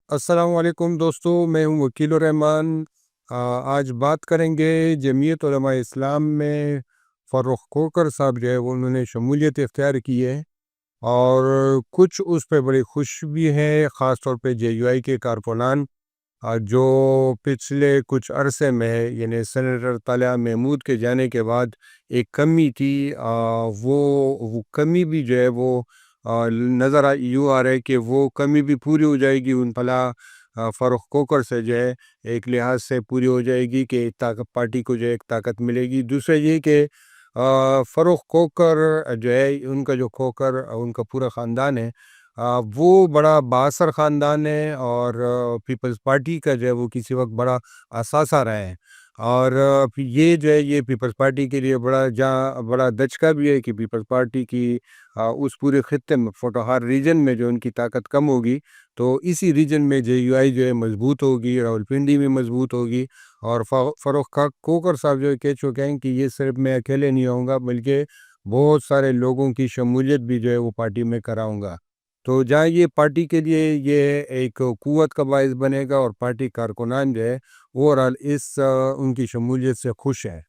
السلام علیکم دوستو، میں ہوں وکیل الرحمان۔ آج بات کریں گے جمعیت علماء اسلام میں فاروق کوکر صاحب جو ہے وہ انہوں نے شمولیت اختیار کی ہے، اور کچھ اس پہ بڑی خوش بھی ہیں، خاص طور پہ جے یو آئی کے کارکنان جو پچھلے کچھ عرصے میں یعنی سینیٹر طالعہ محمود کے جانے کے بعد ایک کمی تھی، وہ کمی بھی جو ہے وہ نظر یوں آ رہا ہے کہ وہ کمی بھی پوری ہو جائے گی ان فلاں فاروق کوکر سے جو ہے ایک لحاظ سے پوری ہو جائے گی کہ پارٹی کو جو ہے ایک طاقت ملے گی۔ دوسرا یہ کہ فاروق کوکر جو ہے ان کا جو کوکر ان کا پورا خاندان ہے، وہ بڑا بااثر خاندان ہے، اور پیپلز پارٹی کا جو ہے وہ کسی وقت بڑا اثاثہ رہا ہے، اور یہ جو ہے یہ پیپلز پارٹی کے لیے بڑا دچکا بھی ہے کہ پیپلز پارٹی کی اس پورے خطے میں فوٹوہار ریجن میں جو ان کی طاقت کم ہوگی تو اسی ریجن میں جے یو آئی جو ہے مضبوط ہوگی، راولپنڈی میں مضبوط ہوگی، اور فاروق کوکر صاحب جو کہہ چکے ہیں کہ یہ صرف میں اکیلے نہیں آؤں گا بلکہ بہت سارے لوگوں کی شمولیت بھی جو ہے وہ پارٹی میں کراؤں گا۔ تو جہاں یہ پارٹی کے لیے یہ ایک قوت کا باعث بنے گا، اور پارٹی کارکنان جو ہے اوورآل ان کی شمولیت سے خوش ہیں،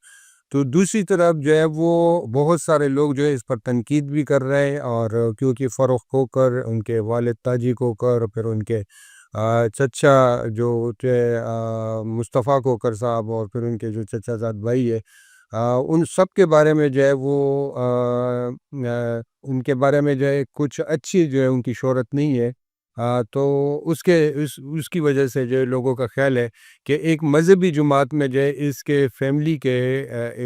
تو دوسری طرف جو ہے وہ بہت سارے لوگ جو ہے اس پر تنقید بھی کر رہے ہیں، اور کیونکہ فاروق کوکر، ان کے والد تاجی کوکر، پھر ان کے چچا جو تھے مصطفیٰ کوکر صاحب، اور پھر ان کے جو چچا زاد بھائی ہے، ان سب کے بارے میں جو ہے وہ ان کے بارے میں جو ہے کچھ اچھی جو ہے ان کی شہرت نہیں ہے، تو اس کی وجہ سے جو ہے لوگوں کا خیال ہے کہ ایک مذہبی جماعت میں جو ہے اس کے فیملی کے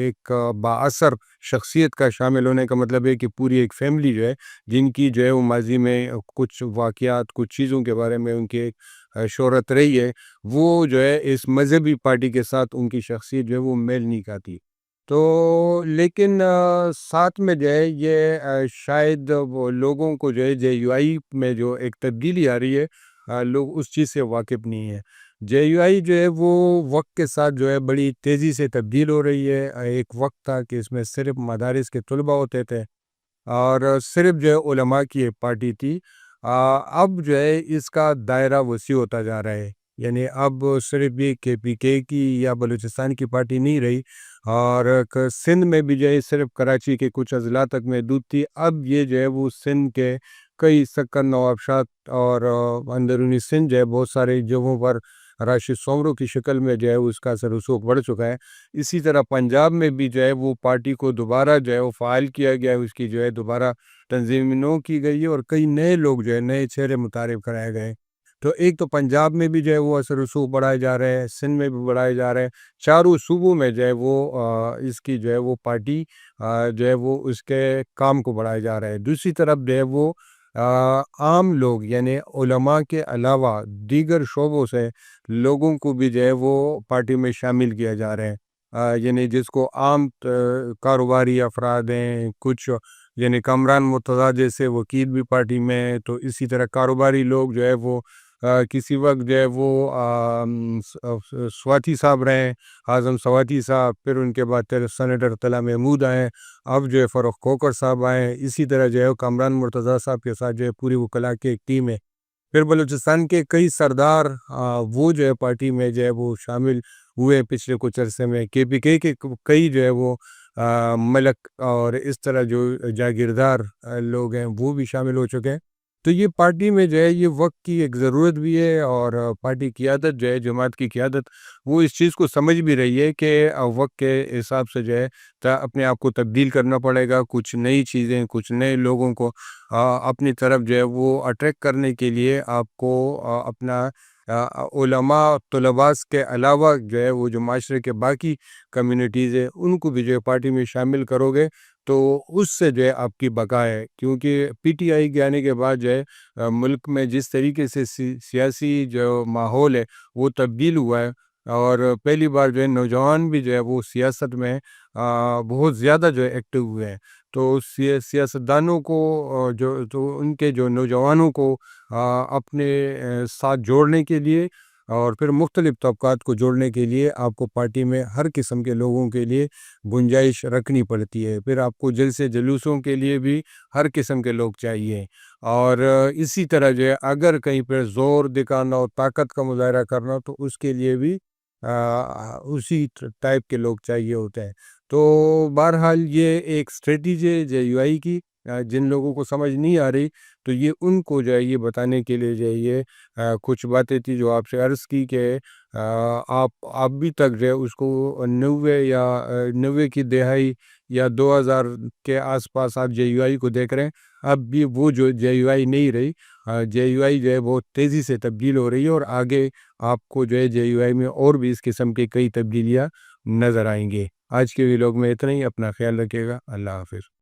ایک بااثر شخصیت کا شامل ہونے کا مطلب ہے کہ پوری ایک فیملی جو ہے جن کی جو ہے وہ ماضی میں کچھ واقعات، کچھ چیزوں کے بارے میں ان کی ایک شہرت رہی ہے، وہ جو ہے اس مذہبی پارٹی کے ساتھ ان کی شخصیت جو ہے وہ میل نہیں کھاتی۔ تو لیکن ساتھ میں جو ہے یہ شاید وہ لوگوں کو جو ہے جے یو آئی میں جو ایک تبدیلی آ رہی ہے، لوگ اس چیز سے واقف نہیں ہیں۔ جے یو آئی جو ہے وہ وقت کے ساتھ جو ہے بڑی تیزی سے تبدیل ہو رہی ہے۔ ایک وقت تھا کہ اس میں صرف مدارس کے طلباء ہوتے تھے، اور صرف جو ہے علماء کی ایک پارٹی تھی۔ اب جو ہے اس کا دائرہ وسیع ہوتا جا رہا ہے، یعنی اب صرف بھی کے پی کے کی یا بلوچستان کی پارٹی نہیں رہی، اور سندھ میں بھی جو ہے صرف کراچی کے کچھ اضلاع تک محدود تھی، اب یہ جو ہے وہ سندھ کے کئی سکن نوابشات اور اندرونی سندھ جو ہے بہت سارے جگہوں پر راشد سومرو کی شکل میں جو ہے اس کا اثر رسوخ بڑھ چکا ہے۔ اسی طرح پنجاب میں بھی جو ہے وہ پارٹی کو دوبارہ جو ہے وہ فعال کیا گیا ہے، اس کی جو ہے دوبارہ تنظیم نو کی گئی ہے، اور کئی نئے لوگ جو ہے نئے چہرے متعارف کرائے گئے۔ تو ایک تو پنجاب میں بھی جو ہے وہ اثر رسوخ بڑھائے جا رہے ہیں، سندھ میں بھی بڑھائے جا رہے ہیں، چاروں صوبوں میں جو ہے وہ اس کی جو ہے وہ پارٹی جو ہے وہ اس کے کام کو بڑھایا جا رہا ہے۔ دوسری طرف جو ہے وہ عام لوگ یعنی علماء کے علاوہ دیگر شعبوں سے لوگوں کو بھی جو ہے وہ پارٹی میں شامل کیا جا رہا ہے، یعنی جس کو عام کاروباری افراد ہیں، کچھ یعنی کامران مرتضیٰ جیسے وکیل بھی پارٹی میں ہیں، تو اسی طرح کاروباری لوگ جو ہے وہ کسی وقت جو ہے وہ سواتی صاحب رہے، اعظم سواتی صاحب، پھر ان کے بعد سینیٹر طلعہ محمود آئے، اب جو ہے فاروق کوکر صاحب آئے، اسی طرح جو ہے کامران مرتضیٰ صاحب کے ساتھ جو ہے پوری وکلاء کی ایک ٹیم ہے۔ پھر بلوچستان کے کئی سردار وہ جو ہے پارٹی میں جو ہے وہ شامل ہوئے پچھلے کچھ عرصے میں، کے پی کے کئی جو ہے وہ ملک اور اس طرح جو جاگیردار لوگ ہیں وہ بھی شامل ہو چکے ہیں۔ تو یہ پارٹی میں جو ہے یہ وقت کی ایک ضرورت بھی ہے، اور پارٹی قیادت جو ہے جماعت کی قیادت وہ اس چیز کو سمجھ بھی رہی ہے کہ وقت کے حساب سے جو ہے اپنے آپ کو تبدیل کرنا پڑے گا، کچھ نئی چیزیں، کچھ نئے لوگوں کو اپنی طرف جو ہے وہ اٹریکٹ کرنے کے لیے آپ کو اپنا علماء طلباء کے علاوہ جو ہے وہ جو معاشرے کے باقی کمیونٹیز ہیں ان کو بھی جو ہے پارٹی میں شامل کرو گے تو اس سے جو ہے آپ کی بقا ہے، کیونکہ پی ٹی آئی کے آنے کے بعد جو ہے ملک میں جس طریقے سے سیاسی جو ماحول ہے وہ تبدیل ہوا ہے، اور پہلی بار جو ہے نوجوان بھی جو ہے وہ سیاست میں بہت زیادہ جو ہے ایکٹیو ہوئے ہیں، تو سیاستدانوں کو تو ان کے جو نوجوانوں کو اپنے ساتھ جوڑنے کے لیے اور پھر مختلف طبقات کو جوڑنے کے لیے آپ کو پارٹی میں ہر قسم کے لوگوں کے لیے گنجائش رکھنی پڑتی ہے۔ پھر آپ کو جلسے جلوسوں کے لیے بھی ہر قسم کے لوگ چاہیے، اور اسی طرح جو ہے اگر کہیں پہ زور دکھانا اور طاقت کا مظاہرہ کرنا تو اس کے لیے بھی اسی ٹائپ کے لوگ چاہیے ہوتے ہیں۔ تو بہرحال یہ ایک اسٹریٹجی ہے جے یو آئی کی، جن لوگوں کو سمجھ نہیں آ رہی تو یہ ان کو جو ہے یہ بتانے کے لیے جو ہے یہ کچھ باتیں تھی جو آپ سے عرض کی کہ آپ ابھی تک جو ہے اس کو 90 کی دہائی یا 2000 کے آس پاس آپ جے یو آئی کو دیکھ رہے ہیں، اب بھی وہ جو جے یو آئی نہیں رہی، جے یو آئی جو ہے بہت تیزی سے تبدیل ہو رہی ہے، اور آگے آپ کو جو ہے جے یو آئی میں اور بھی اس قسم کی کئی تبدیلیاں نظر آئیں گے۔ آج کے ویلوگ میں اتنا ہی، اپنا خیال رکھیے گا، اللہ حافظ۔